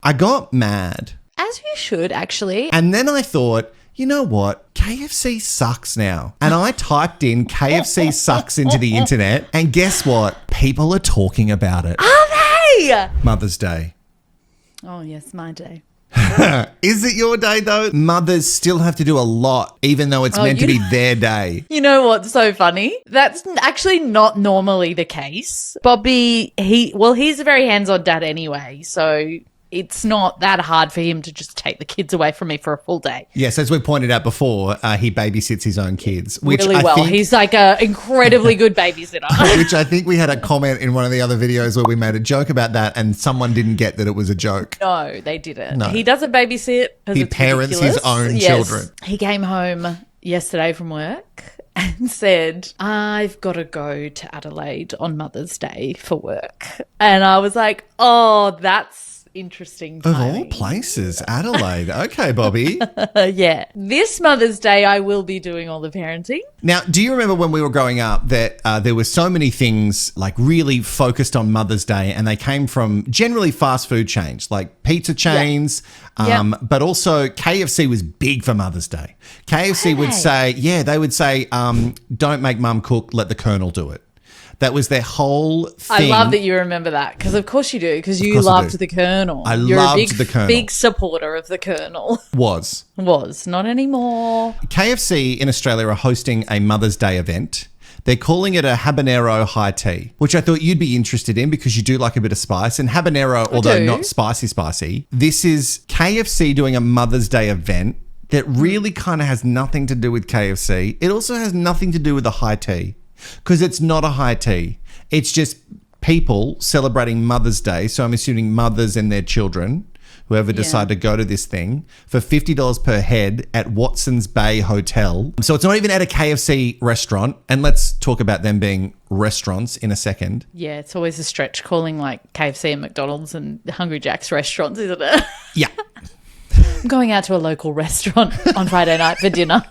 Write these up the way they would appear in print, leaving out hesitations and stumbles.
I got mad. As you should, actually. And then I thought, you know what? KFC sucks now. And I typed in KFC sucks into the internet. And guess what? People are talking about it. Are they? Mother's Day. Oh, yes, my day. Is it your day though? Mothers still have to do a lot, even though it's meant to be their day. You know what's so funny? That's actually not normally the case. Bobby, he's a very hands-on dad anyway, so it's not that hard for him to just take the kids away from me for a full day. Yes, as we pointed out before, he babysits his own kids. Which really well. He's like an incredibly good babysitter. Which I think we had a comment in one of the other videos where we made a joke about that and someone didn't get that it was a joke. No, they didn't. No. He doesn't babysit. He parents his own children. He came home yesterday from work and said, I've got to go to Adelaide on Mother's Day for work. And I was like, oh, that's interesting timing. Of all places, Adelaide. Okay, Bobby. Yeah. This Mother's Day, I will be doing all the parenting. Now, do you remember when we were growing up that there were so many things like really focused on Mother's Day and they came from generally fast food chains like pizza chains, but also KFC was big for Mother's Day. KFC would say, they would say, don't make mum cook, let the Colonel do it. That was their whole thing. I love that you remember that because of course you do because you loved the Colonel. You're loved the Colonel. Big supporter of the Colonel. Was. Not anymore. KFC in Australia are hosting a Mother's Day event. They're calling it a Habanero High Tea, which I thought you'd be interested in because you do like a bit of spice. And habanero, although not spicy, this is KFC doing a Mother's Day event that really kind of has nothing to do with KFC. It also has nothing to do with the high tea. Because it's not a high tea. It's just people celebrating Mother's Day. So I'm assuming mothers and their children, whoever decide to go to this thing, for $50 per head at Watson's Bay Hotel. So it's not even at a KFC restaurant. And let's talk about them being restaurants in a second. Yeah, it's always a stretch calling like KFC and McDonald's and Hungry Jack's restaurants, isn't it? Yeah. I'm going out to a local restaurant on Friday night for dinner.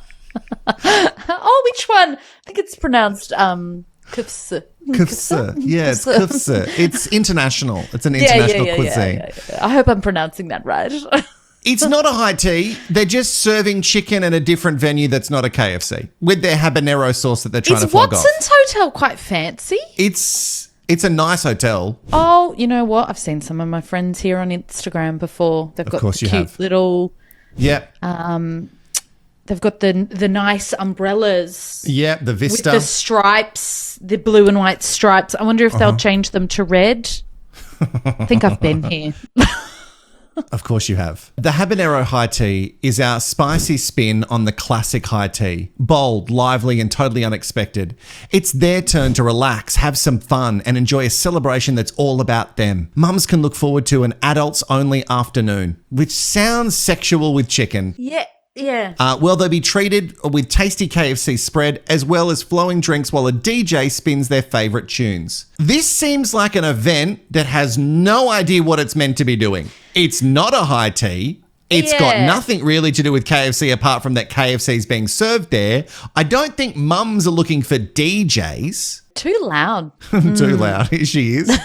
Oh, which one? I think it's pronounced kufsa. Kufsa. Yeah, it's kufsa. It's international. It's an international cuisine. Yeah. I hope I'm pronouncing that right. It's not a high tea. They're just serving chicken at a different venue that's not a KFC with their habanero sauce that they're trying to flog off. Is Watson's Hotel quite fancy? It's a nice hotel. Oh, you know what? I've seen some of my friends here on Instagram before. They've got cute little... Yep. They've got the nice umbrellas. Yeah, the Vista. With the stripes, the blue and white stripes. I wonder if they'll change them to red. I think I've been here. Of course you have. The Habanero High Tea is our spicy spin on the classic high tea. Bold, lively and totally unexpected. It's their turn to relax, have some fun and enjoy a celebration that's all about them. Mums can look forward to an adults-only afternoon, which sounds sexual with chicken. Yeah. Yeah. Well, they'll be treated with tasty KFC spread as well as flowing drinks while a DJ spins their favourite tunes. This seems like an event that has no idea what it's meant to be doing. It's not a high tea. It's got nothing really to do with KFC apart from that KFC's being served there. I don't think mums are looking for DJs. Too loud. Too loud. Here she is.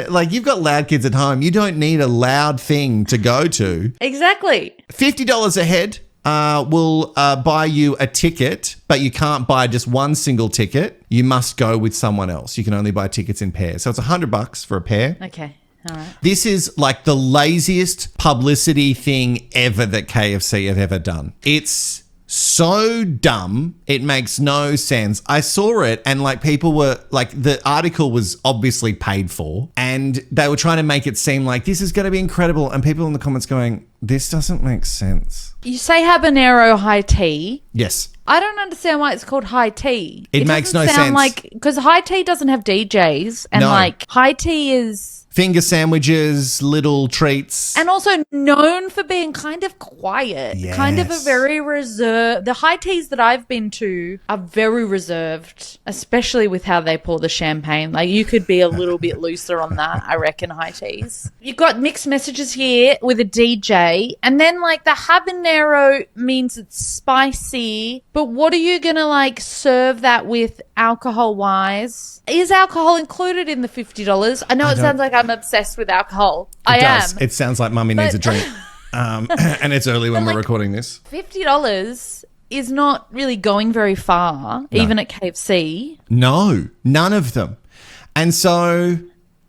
Like, you've got loud kids at home. You don't need a loud thing to go to. Exactly. $50 a head. Will buy you a ticket, but you can't buy just one single ticket. You must go with someone else. You can only buy tickets in pairs. So it's $100 for a pair. Okay. All right. This is like the laziest publicity thing ever that KFC have ever done. It's so dumb. It makes no sense. I saw it and like people were like, the article was obviously paid for and they were trying to make it seem like this is going to be incredible. And people in the comments going, this doesn't make sense. You say Habanero High Tea. Yes. I don't understand why it's called high tea. It makes no sense. Like, because high tea doesn't have DJs and like high tea is... Finger sandwiches, little treats. And also known for being kind of quiet. Yes. Kind of a very reserved. The high teas that I've been to are very reserved, especially with how they pour the champagne. Like you could be a little bit looser on that, I reckon, high teas. You've got mixed messages here with a DJ okay. And then like the habanero means it's spicy, but what are you going to like serve that with alcohol wise? Is alcohol included in the $50? I know it sounds like I'm obsessed with alcohol. I am. It sounds like mummy needs a drink. And it's early when we're recording this. $50 is not really going very far, even at KFC. No, none of them. And so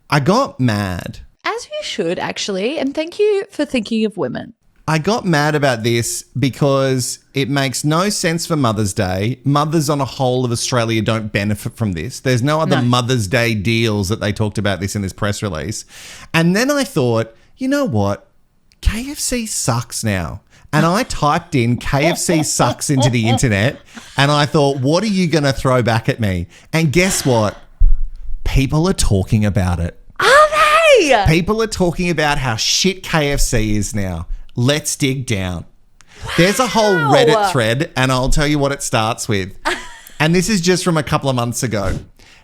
I got mad. As you should, actually. And thank you for thinking of women. I got mad about this because it makes no sense for Mother's Day. Mothers on a whole of Australia don't benefit from this. There's no other Mother's Day deals that they talked about this in this press release. And then I thought, you know what? KFC sucks now. And I typed in KFC sucks into the internet and I thought, what are you going to throw back at me? And guess what? People are talking about it. Are they? People are talking about how shit KFC is now. Let's dig down. Wow. There's a whole Reddit thread and I'll tell you what it starts with. And this is just from a couple of months ago.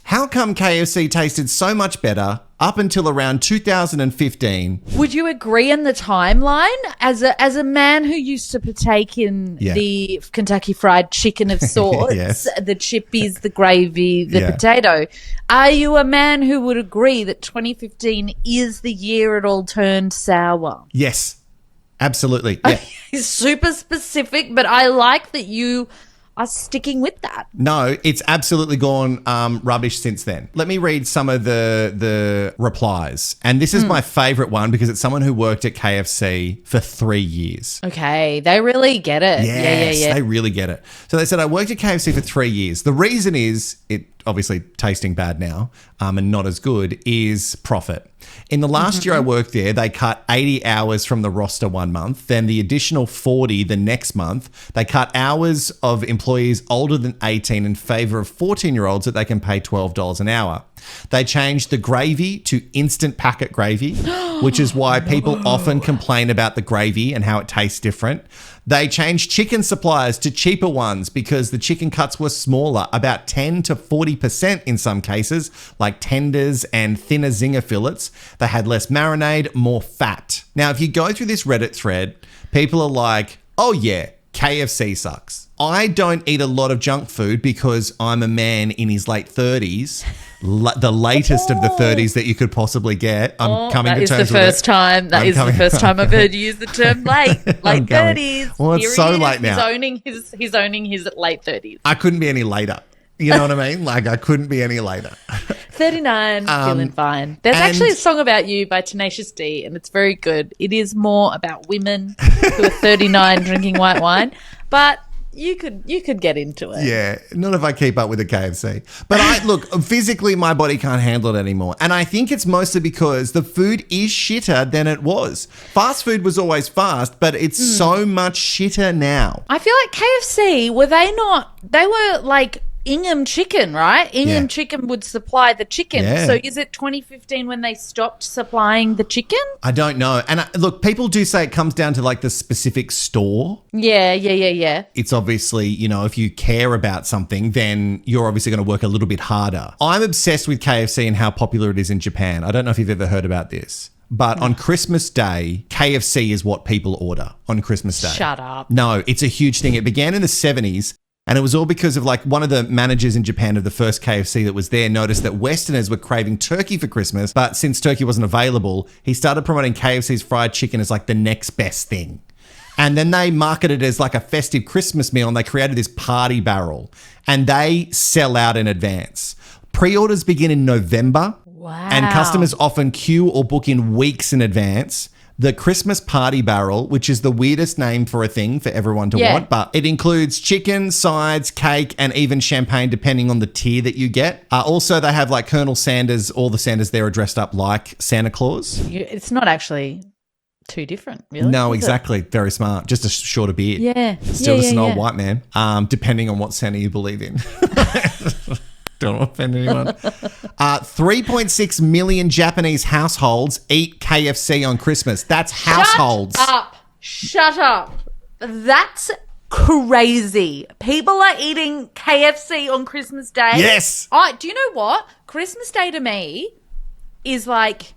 How come KFC tasted so much better up until around 2015? Would you agree in the timeline? As a man who used to partake in the Kentucky Fried Chicken of sorts, the chippies, the gravy, the potato, are you a man who would agree that 2015 is the year it all turned sour? Yes, absolutely. Yeah. Super specific, but I like that you are sticking with that. No, it's absolutely gone rubbish since then. Let me read some of the replies. And this is my favourite one because it's someone who worked at KFC for 3 years. Okay, they really get it. Yes, they really get it. So they said, I worked at KFC for 3 years. The reason is, it obviously tasting bad now and not as good, is profit. In the last year I worked there, they cut 80 hours from the roster 1 month, then the additional 40 the next month. They cut hours of employees older than 18 in favour of 14-year-olds that they can pay $12 an hour. They changed the gravy to instant packet gravy, which is why people often complain about the gravy and how it tastes different. They changed chicken suppliers to cheaper ones because the chicken cuts were smaller, about 10 to 40% in some cases, like tenders and thinner zinger fillets. They had less marinade, more fat. Now, if you go through this Reddit thread, people are like, oh yeah, KFC sucks. I don't eat a lot of junk food because I'm a man in his late 30s, the latest of the 30s that you could possibly get. I'm coming to terms with it. That is the first time I've heard you use the term late 30s. Well, it's so late now. He's owning his late 30s. I couldn't be any later. You know what I mean? Like, I couldn't be any later. 39, feeling fine. There's actually a song about you by Tenacious D, and it's very good. It is more about women who are 39 drinking white wine, but you could get into it. Yeah, not if I keep up with the KFC. But look, physically my body can't handle it anymore. And I think it's mostly because the food is shitter than it was. Fast food was always fast, but it's so much shitter now. I feel like KFC, they were like Ingham Chicken, right? Ingham Chicken would supply the chicken. Yeah. So is it 2015 when they stopped supplying the chicken? I don't know. And look, people do say it comes down to like the specific store. Yeah. It's obviously, if you care about something, then you're obviously going to work a little bit harder. I'm obsessed with KFC and how popular it is in Japan. I don't know if you've ever heard about this. But on Christmas Day, KFC is what people order on Christmas Day. Shut up. No, it's a huge thing. It began in the 70s. And it was all because of like one of the managers in Japan of the first KFC that was there noticed that Westerners were craving turkey for Christmas. But since turkey wasn't available, he started promoting KFC's fried chicken as like the next best thing. And then they marketed it as like a festive Christmas meal and they created this party barrel and they sell out in advance. Pre-orders begin in November. Wow. And customers often queue or book in weeks in advance. The Christmas Party Barrel, which is the weirdest name for a thing for everyone to want, but it includes chicken, sides, cake, and even champagne, depending on the tier that you get. Also, they have like Colonel Sanders, all the Sanders there are dressed up like Santa Claus. It's not actually too different, really. No, exactly. Very smart. Just a shorter beard. Yeah. Still just an old white man, depending on what Santa you believe in. Don't offend anyone. 3.6 million Japanese households eat KFC on Christmas. That's households. Shut up. That's crazy. People are eating KFC on Christmas Day. Yes. Do you know what? Christmas Day to me is like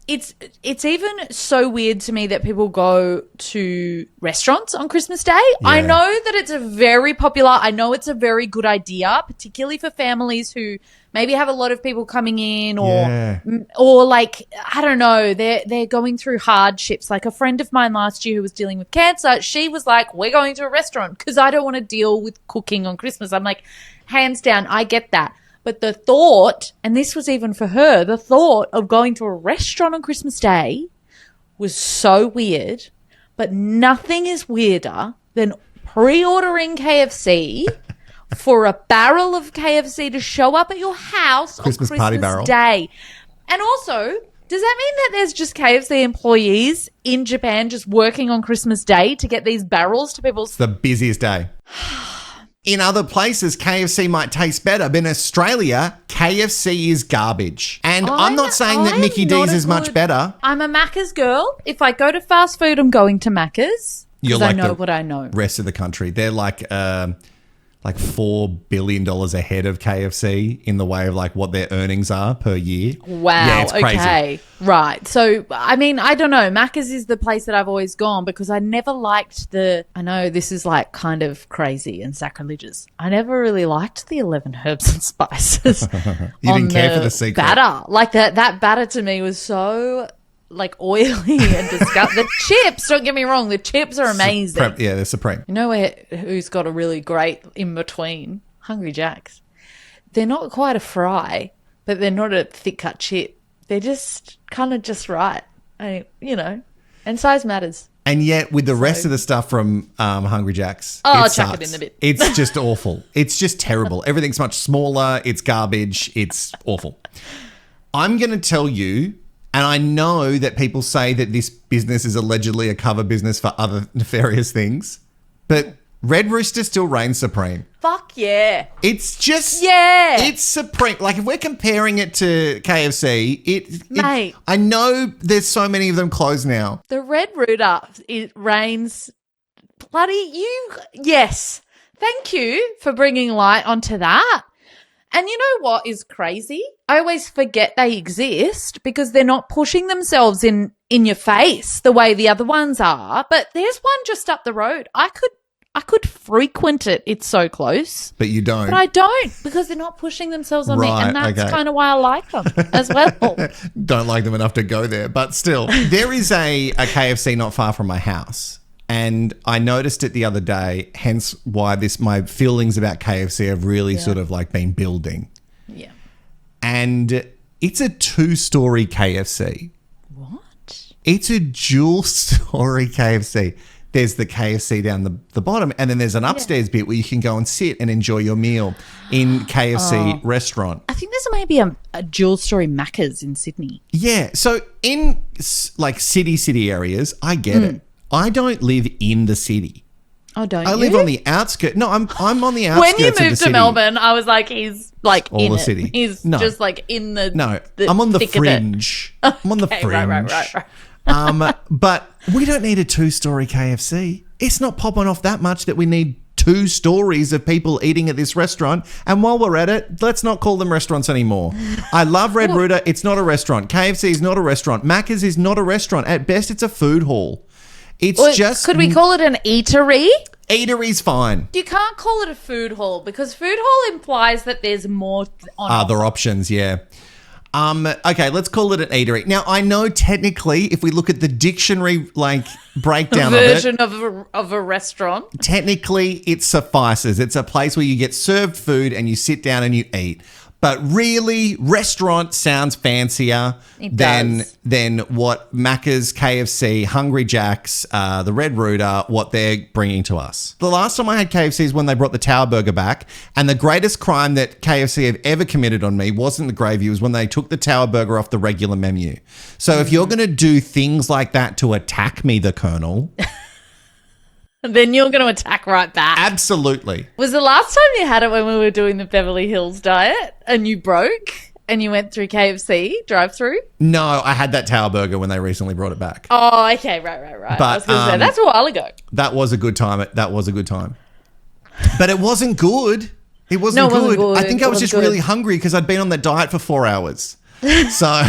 it's even so weird to me that people go to restaurants on Christmas Day. Yeah. I know that it's a very popular, I know it's a very good idea, particularly for families who maybe have a lot of people coming in or like, I don't know, they're going through hardships. Like a friend of mine last year who was dealing with cancer, she was like, we're going to a restaurant because I don't want to deal with cooking on Christmas. I'm like, hands down, I get that. But the thought, and this was even for her, the thought of going to a restaurant on Christmas Day was so weird. But nothing is weirder than pre-ordering KFC for a barrel of KFC to show up at your house on Christmas party barrel Day. And also, does that mean that there's just KFC employees in Japan just working on Christmas Day to get these barrels to people's... It's the busiest day. In other places, KFC might taste better, but in Australia, KFC is garbage. And I'm not saying that Mickey D's is much better. I'm a Macca's girl. If I go to fast food, I'm going to Macca's because I know what I know. Rest of the country, they're like $4 billion ahead of KFC in the way of like what their earnings are per year. Wow. Yeah, it's crazy. Okay. Right. So, I mean, I don't know. Macca's is the place that I've always gone because I never liked I know this is like kind of crazy and sacrilegious. I never really liked the 11 herbs and spices. You didn't care for the secret. Batter. Like that batter to me was so like oily and disgusting. The chips, don't get me wrong, the chips are amazing. Yeah, they're supreme. You know who's got a really great in between? Hungry Jacks. They're not quite a fry, but they're not a thick cut chip. They're just kind of just right. And size matters. And yet with the rest of the stuff from Hungry Jack's, I'll chuck it in a bit. It's just awful. It's just terrible. Everything's much smaller. It's garbage. It's awful. I'm going to tell you, and I know that people say that this business is allegedly a cover business for other nefarious things, but Red Rooster still reigns supreme. Fuck yeah. It's just... Yeah. It's supreme. Like, if we're comparing it to KFC, Mate. I know there's so many of them closed now. The Red Rooster, it reigns bloody... Yes. Thank you for bringing light onto that. And you know what is crazy? I always forget they exist because they're not pushing themselves in your face the way the other ones are. But there's one just up the road. I could frequent it. It's so close. But you don't. But I don't because they're not pushing themselves on me. And that's kind of why I like them as well. Don't like them enough to go there. But still, there is a KFC not far from my house. And I noticed it the other day, hence why my feelings about KFC have really sort of like been building. Yeah. And it's a 2-story KFC. What? It's a dual-story KFC. There's the KFC down the bottom, and then there's an upstairs bit where you can go and sit and enjoy your meal in KFC restaurant. I think there's maybe a dual-story Macca's in Sydney. Yeah. So in like city areas, I get it. I don't live in the city. Oh, don't you? I live on the outskirts. No, I'm on the outskirts When you of the moved city. to Melbourne, I was like, he's like All in the it. city. He's just like in the I'm on the thick of it. fringe. I'm on the fringe. Right. But we don't need a 2-story KFC. It's not popping off that much that we need 2 stories of people eating at this restaurant. And while we're at it, let's not call them restaurants anymore. I love Red Rooster. It's not a restaurant. KFC is not a restaurant. Macca's is not a restaurant. At best, it's a food hall. Could we call it an eatery? Eatery's fine. You can't call it a food hall because food hall implies that there's more on other options, yeah. Okay, let's call it an eatery. Now, I know technically if we look at the dictionary like breakdown version of it, of a restaurant, technically it suffices. It's a place where you get served food and you sit down and you eat. But really, restaurant sounds fancier than what Macca's, KFC, Hungry Jack's, the Red Rooster, what they're bringing to us. The last time I had KFC is when they brought the Tower Burger back, and the greatest crime that KFC have ever committed on me wasn't the gravy, it was when they took the Tower Burger off the regular menu. So if you're going to do things like that to attack me, the Colonel... then you're going to attack right back. Absolutely. Was the last time you had it when we were doing the Beverly Hills diet and you broke and you went through KFC drive-through? No, I had that Tower Burger when they recently brought it back. Oh, okay. Right. But, I was going to say, that's a while ago. That was a good time. But it wasn't good. It wasn't good. I think I was just really hungry because I'd been on that diet for 4 hours. So...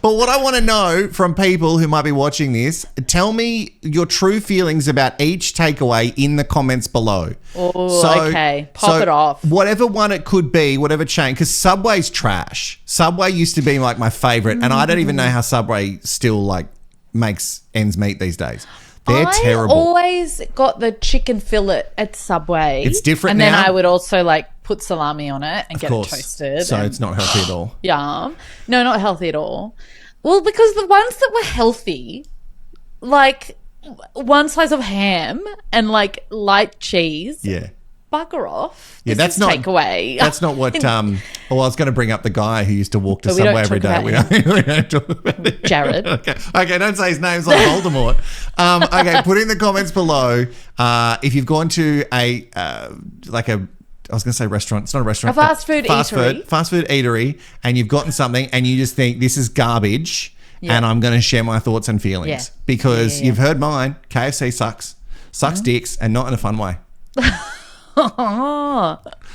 But what I want to know from people who might be watching this, tell me your true feelings about each takeaway in the comments below. Oh, okay. Pop it off. Whatever one it could be, whatever chain, because Subway's trash. Subway used to be like my favorite, and I don't even know how Subway still like makes ends meet these days. They're terrible. I always got the chicken fillet at Subway. It's different and now. And then I would also like put salami on it and get it toasted. So it's not healthy at all. Yum. No, not healthy at all. Well, because the ones that were healthy, like one slice of ham and like light cheese. Yeah. Bugger off. Yeah, that's not takeaway. That's not what. I was going to bring up the guy who used to walk to But we Subway don't every talk day. about We don't talk about it. Jared. Okay, don't say his name's like Voldemort. Okay, put in the comments below if you've gone to I was going to say restaurant. It's not a restaurant. A fast food eatery, and you've gotten something, and you just think this is garbage, and I'm going to share my thoughts and feelings because you've heard mine. KFC sucks dicks, and not in a fun way.